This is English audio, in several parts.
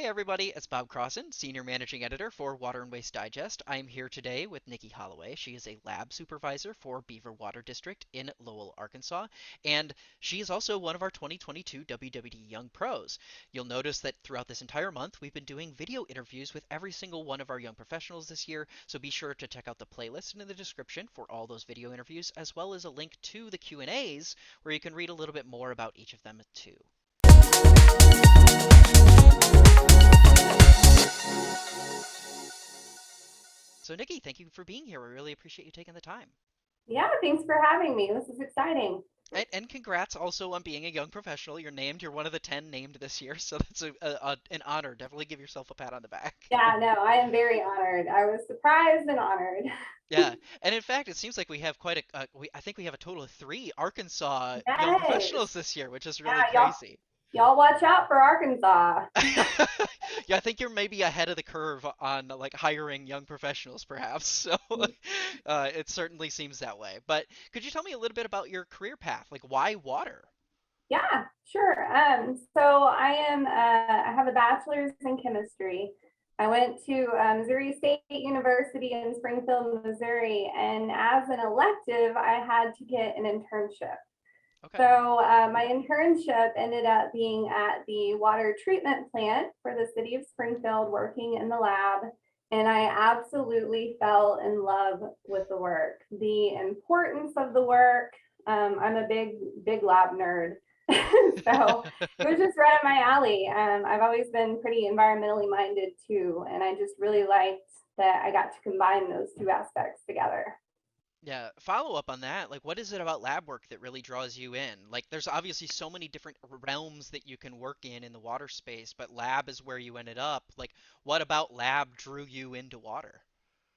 everybody, it's Bob Crossan, Senior Managing Editor for Water and Waste Digest. I'm here today with Nikki Holloway. She is a lab supervisor for Beaver Water District in Lowell, Arkansas, and she is also one of our 2022 WWD Young Pros. You'll notice that throughout this entire month, we've been doing video interviews with every single one of our young professionals this year, so be sure to check out the playlist in the description for all those video interviews, as well as a link to the Q&As where you can read a little bit more about each of them too. So, Nikki, thank you for being here. We really appreciate you taking the time. Yeah, thanks for having me. This is exciting. And congrats also on being a young professional. You're named. You're one of the 10 named this year, so that's an honor. Definitely give yourself a pat on the back. Yeah, no, I am very honored. I was surprised and honored. Yeah, and in fact, it seems like we have quite I think we have a total of three Arkansas young Yes. professionals this year, which is really Yeah, y'all crazy. y'all watch out for Arkansas. Yeah, I think you're maybe ahead of the curve on like hiring young professionals, perhaps. So it certainly seems that way. But could you tell me a little bit about your career path? Like, why water? Yeah, sure. So I have a bachelor's in chemistry. I went to Missouri State University in Springfield, Missouri, and as an elective, I had to get an internship. Okay. So my internship ended up being at the water treatment plant for the city of Springfield, working in the lab. And I absolutely fell in love with the work, the importance of the work. I'm a big lab nerd. So it was just right up my alley. I've always been pretty environmentally minded too. And I just really liked that I got to combine those two aspects together. Yeah, follow up on that. Like, what is it about lab work that really draws you in? Like, there's obviously so many different realms that you can work in the water space, but lab is where you ended up. Like, what about lab drew you into water?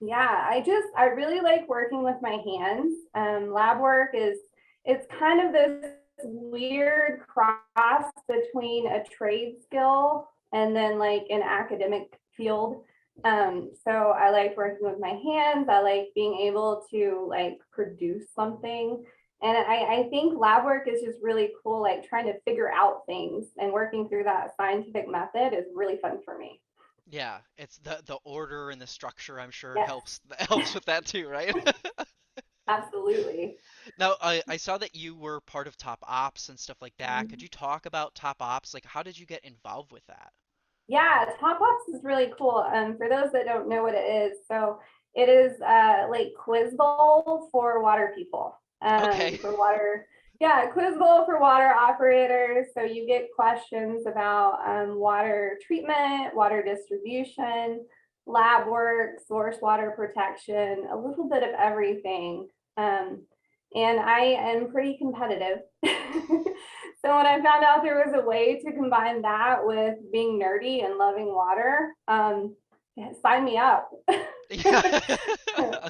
Yeah, I really like working with my hands. Lab work it's kind of this weird cross between a trade skill and then like an academic field. So I like working with my hands. I like being able to like produce something. And I think lab work is just really cool, like trying to figure out things and working through that scientific method is really fun for me. Yeah, it's the order and the structure, I'm sure Yes, helps with that too, right? absolutely. Now, I saw that you were part of Top Ops and stuff like that. Could you talk about Top Ops? Like, how did you get involved with that? Yeah, Top Box is really cool. For those that don't know what it is, so it is like Quiz Bowl for water people. Okay. For water, yeah, Quiz Bowl for water operators. So you get questions about water treatment, water distribution, lab work, source water protection, a little bit of everything. Um, and I am pretty competitive. So when I found out there was a way to combine that with being nerdy and loving water, sign me up. Yeah.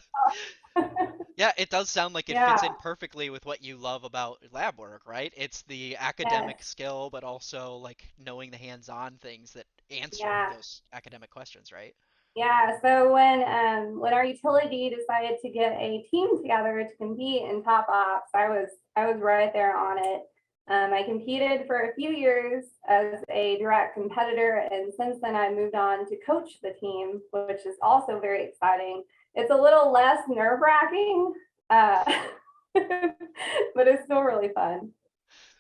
Yeah, it does sound like it fits Yeah, in perfectly with what you love about lab work, right? It's the academic yes, skill, but also like knowing the hands-on things that answer yeah. those academic questions, right? Yeah, so when our utility decided to get a team together to compete in top ops, I was right there on it. I competed for a few years as a direct competitor, and since then I moved on to coach the team, which is also very exciting. It's a little less nerve wracking, uh, but it's still really fun.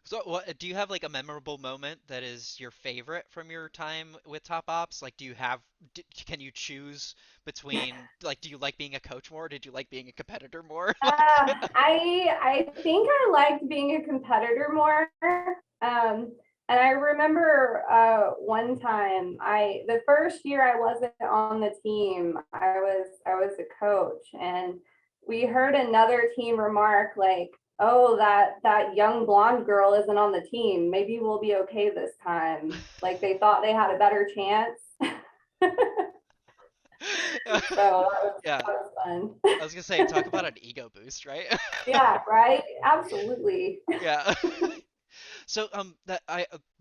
So, what do you have like a memorable moment that is your favorite from your time with Top Ops? Like, can you choose between like, do you like being a coach more? Or did you like being a competitor more? Like, I think I liked being a competitor more. And I remember one time the first year I wasn't on the team, I was a coach, and we heard another team remark like, "Oh, that young blonde girl isn't on the team. Maybe we'll be okay this time." Like they thought they had a better chance. So yeah, that was I fun. was gonna say, talk about an ego boost, right? Yeah, right. Absolutely. Yeah. So, that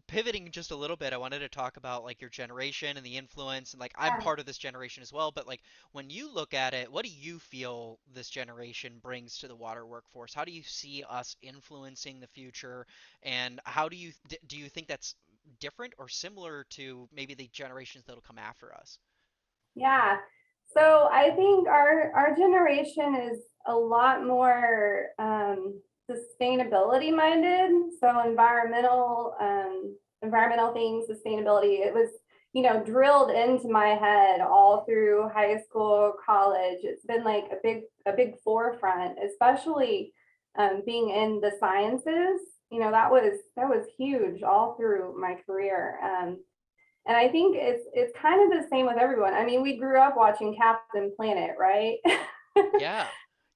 pivoting just a little bit, I wanted to talk about like your generation and the influence, and like I'm Yeah. part of this generation as well. But like when you look at it, what do you feel this generation brings to the water workforce? How do you see us influencing the future, and how do you think that's different or similar to maybe the generations that'll come after us? Yeah. So I think our generation is a lot more sustainability minded. So environmental things, sustainability. It was, drilled into my head all through high school, college. It's been like a big forefront, especially being in the sciences. That was huge all through my career. And I think it's kind of the same with everyone. I mean, we grew up watching Captain Planet, right? Yeah.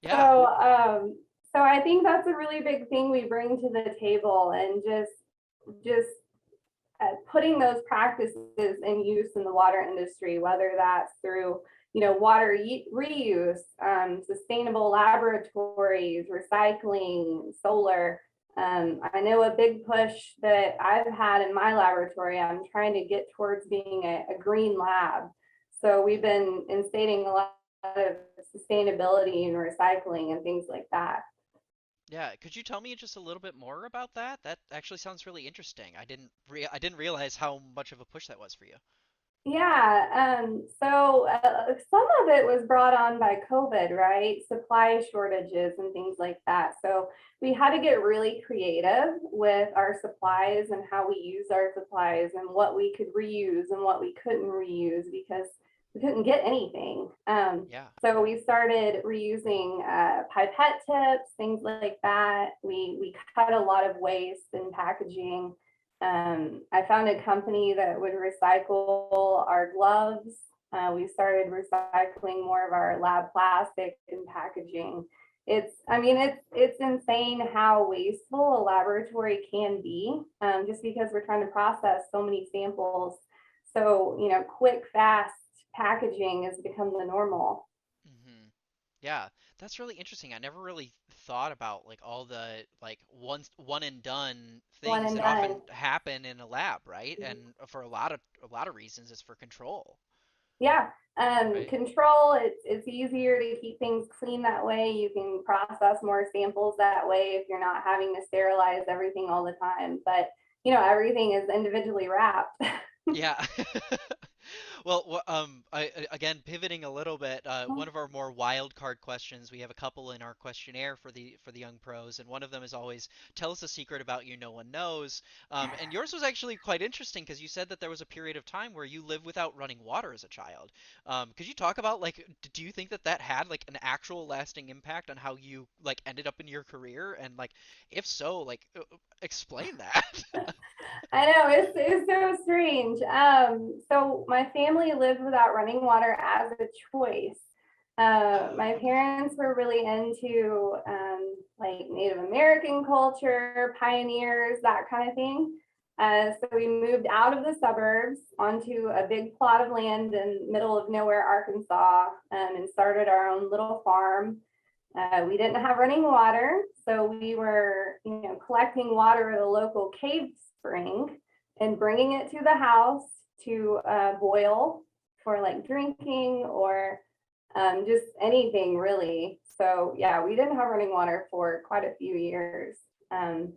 Yeah. so um, so I think that's a really big thing we bring to the table, and just putting those practices in use in the water industry, whether that's through water reuse, sustainable laboratories, recycling, solar. I know a big push that I've had in my laboratory, I'm trying to get towards being a green lab. So we've Mhm. been instating a lot of sustainability and recycling and things like that. Yeah, could you tell me just a little bit more about that? That actually sounds really interesting. I didn't realize how much of a push that was for you. Yeah, some of it was brought on by COVID, right? Supply shortages and things like that. So we had to get really creative with our supplies and how we use our supplies and what we could reuse and what we couldn't reuse because we couldn't get anything. Yeah. So we started reusing pipette tips, things like that. We cut a lot of waste in packaging. I found a company that would recycle our gloves. We started recycling more of our lab plastic and packaging. I mean, it's insane how wasteful a laboratory can be, just because we're trying to process so many samples. So, quick, fast packaging has become the normal. Hmm. Yeah, that's really interesting. I never really thought about like all the like one and done One things and that done. often happen in a lab, right? And for a lot of reasons, it's for control, Yeah. right? Control, it's easier to keep things clean that way. You can process more samples that way if you're not having to sterilize everything all the time. But everything is individually wrapped. Yeah. Well, again, pivoting a little bit, one of our more wild card questions, we have a couple in our questionnaire for the young pros, and one of them is always tell us a secret about you no one knows. And yours was actually quite interesting because you said that there was a period of time where you lived without running water as a child. Could you talk about like, do you think that that had like an actual lasting impact on how you like ended up in your career? And like, if so, like, explain that. I know it's so strange. So my family lived without running water as a choice. Oh, My okay. parents were really into like Native American culture, pioneers, that kind of thing. So we moved out of the suburbs onto a big plot of land in middle of nowhere, Arkansas, and started our own little farm. We didn't have running water, so we were, collecting water at a local cave spring and bringing it to the house to boil for like drinking or just anything really. So yeah, we didn't have running water for quite a few years. Um,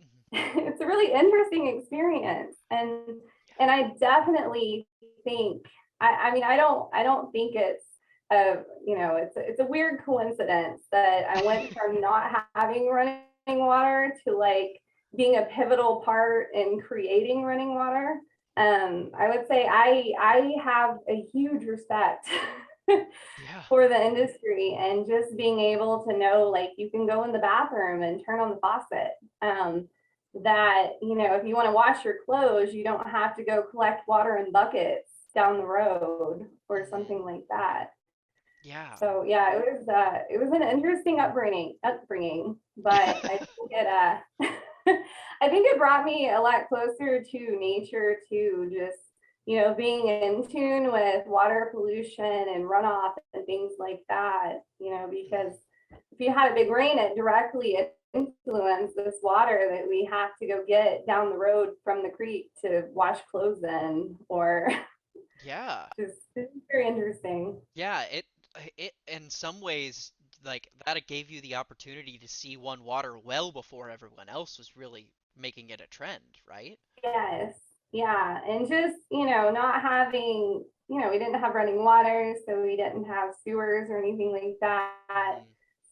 Mhm. it's a really interesting experience, and I definitely think I mean I don't think it's it's a weird coincidence that I went from not having running water to like being a pivotal part in creating running water. I would say I have a huge respect Yeah. for the industry, and just being able to know like you can go in the bathroom and turn on the faucet. That if you want to wash your clothes, you don't have to go collect water in buckets down the road or Hmm. something like that. Yeah. So yeah, it was an interesting upbringing, but I think it I think it brought me a lot closer to nature too. Just being in tune with water pollution and runoff and things like that. Because Hmm. if you had a big rain, it directly influences this water that we have to go get down the road from the creek to wash clothes in, or Yeah. just it's very interesting. Yeah, it in some ways like that it gave you the opportunity to see one water well before everyone else was really making it a trend, right? Yes. Yeah, and just, not having, we didn't have running water, so we didn't have sewers or anything like that. Mm,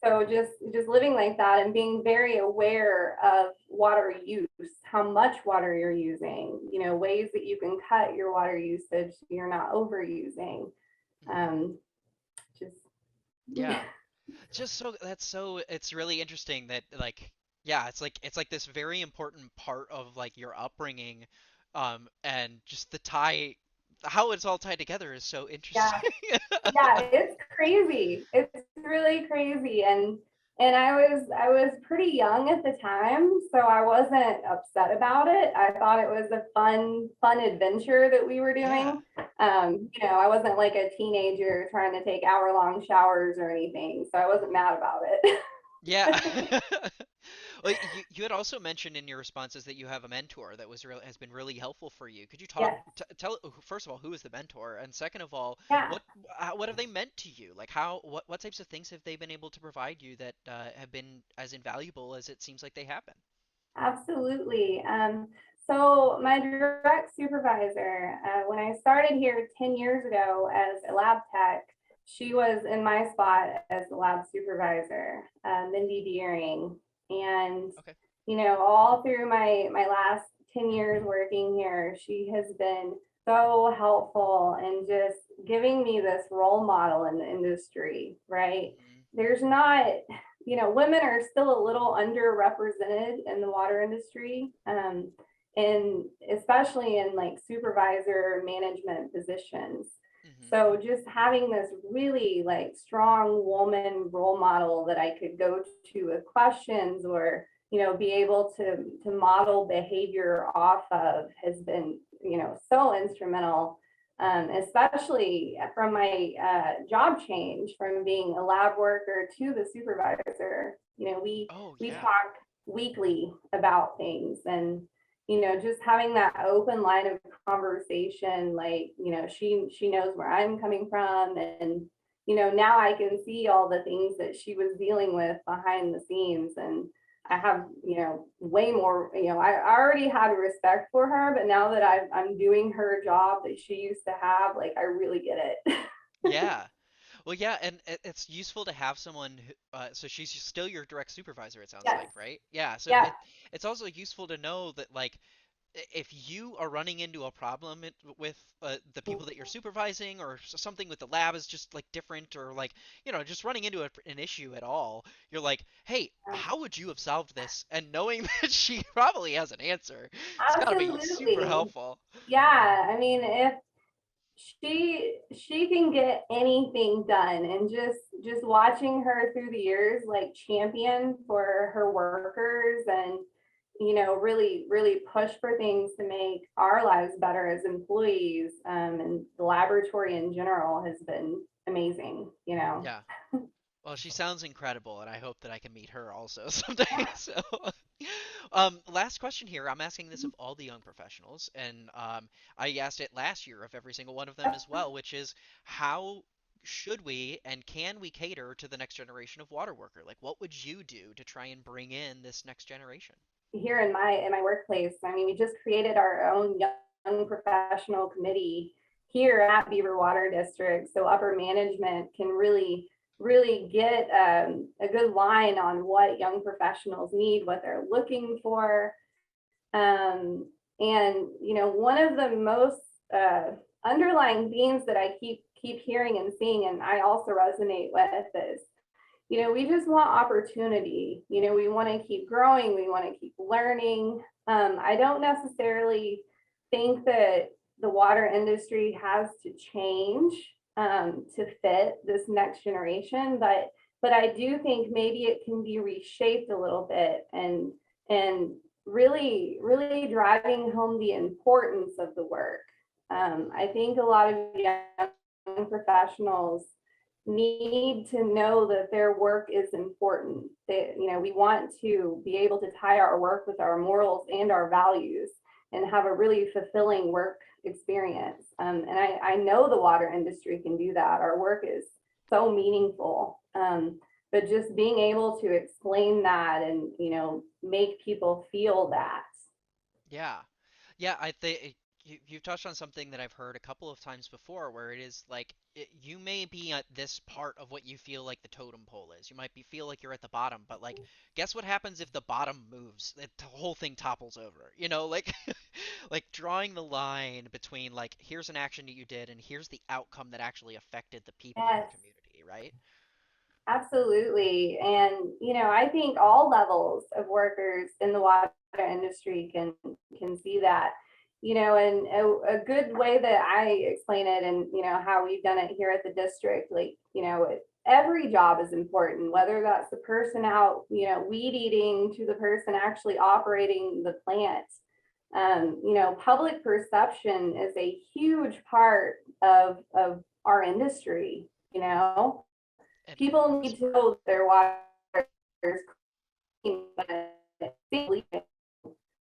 So just living like that and being very aware of water use, how much water you're using, ways that you can cut your water usage so you're not overusing. mhm. Um, just Yeah. Just so that's so it's really interesting that like yeah, it's like this very important part of like your upbringing, and just the tie how it's all tied together is so yeah, interesting. yeah, it's crazy. It's really crazy. And I was pretty young at the time, so I wasn't upset about it. I thought it was a fun adventure that we were Yeah. doing. I wasn't like a teenager trying to take hour-long showers or anything, so I wasn't Mhm. mad about it. Yeah. Well, you had also mentioned in your responses that you have a mentor that has been really helpful for you. Could you talk Yes. tell first of all who is the mentor, and second of all Yeah. what have they meant to you? Like how what types of things have they been able to provide you that have been as invaluable as it seems like they have been? Absolutely. So my direct supervisor, when I started here 10 years ago as a lab tech, she was in my spot as the lab supervisor, Mindy Deering. And, Okay. all through my last 10 years working here, she has been so helpful and just giving me this role model in the industry, right? Hmm. There's not, women are still a little underrepresented in the water industry, and especially in like supervisor management positions. Hmm. So just having this really like strong woman role model that I could go to with questions or be able to model behavior off of has been so instrumental, especially from my job change from being a lab worker to the supervisor. Oh We yeah. talk weekly about things, and just having that open line of conversation, like she knows where I'm coming from, and now I can see all the things that she was dealing with behind the scenes, and I Hmm. have, way more, I already had respect for her, but now that I'm doing her job that she used to have, like, I really get it. Yeah. Well, yeah, and it's useful to have someone who, so she's still your direct supervisor, it sounds Yes. like, right? Yeah, so Yeah. it's also useful to know that like if you are running into a problem with the people that you're supervising or something with the lab is just like different or like just running into an issue at all, you're like, hey, how would you have solved this? And knowing that she probably has an answer, it's got to be super Absolutely. helpful. Yeah. I mean, if she can get anything done, and just watching her through the years like champion for her workers, and really push for things to make our lives better as employees, and the laboratory in general has been amazing. Yeah. Well, she sounds incredible, and I hope that I can meet her also someday. Yeah. So, last question here. I'm asking this of all the young professionals, and I asked it last year of every single one of them as well, which is how should we and can we cater to the next generation of water worker? Like, what would you do to try and bring in this next generation? Here in my workplace, I mean, we just created our own young professional committee here at Beaver Water District, so upper management can really get a good line on what young professionals need, what they're looking for. And one of the most uh, underlying themes that I keep hearing and seeing, and I also resonate with, is we just want opportunity. We want to keep growing, we want to keep learning. I don't necessarily think that the water industry has to change to fit this next generation, but I do think maybe it can be reshaped a little bit, and really driving home the importance of the work. I Hmm. think a lot of young professionals need to know that their work is important. That we want to be able to tie our work with our morals and our values, and have a really fulfilling work experience. And I know the water industry can do that. Our work is so meaningful. But just being able to explain that, and make people feel that. Yeah. Yeah, I think you've touched on something that I've heard a couple of times before, where it is like you may be at this part of what you feel like the totem pole is. You might be feel like you're at the bottom, but like, guess what happens if the bottom moves? The whole thing topples over. Like like drawing the line between like here's an action that you did and here's the outcome that actually affected the people in your Yes, community, right? absolutely. And, I think all levels of workers in the water industry can see that. And a good way that I explain it and, how we've done it here at the district, like, every job is important, whether that's the person out, weed eating to the person actually operating the plant. Public perception is a huge part of our industry. It People is need to smart. know their water is clean, but it's leaking.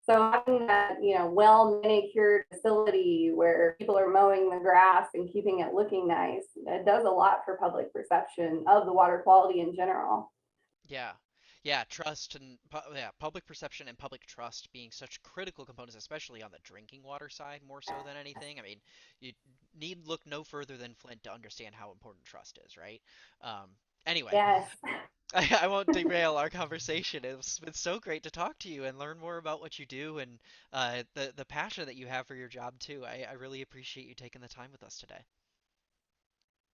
So having that, well manicured facility where people are mowing the grass and keeping it looking nice, it does a lot for public perception of the water quality in general. Yeah. Yeah, trust and yeah, public perception and public trust being such critical components, especially on the drinking water side, more so than anything. I mean, you need look no further than Flint to understand how important trust is, right? Um, anyway, Yes. I won't derail our conversation. It's been so great to talk to you and learn more about what you do and the passion that you have for your job too. I really appreciate you taking the time with us today.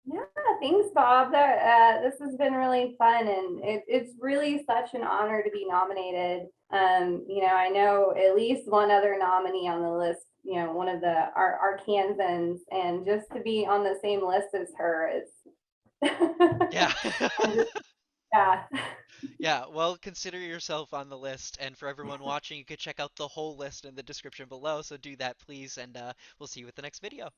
Yeah, thanks, Bob. This has been really fun, and it's really such an honor to be nominated. I know at least one other nominee on the list. One of our Kansans, and just to be on the same list as her is, Yeah. I'm just, yeah, Yeah, well, consider yourself on the list, and for everyone watching, you can check out the whole list in the description below, so do that, please, and we'll see you with the next video.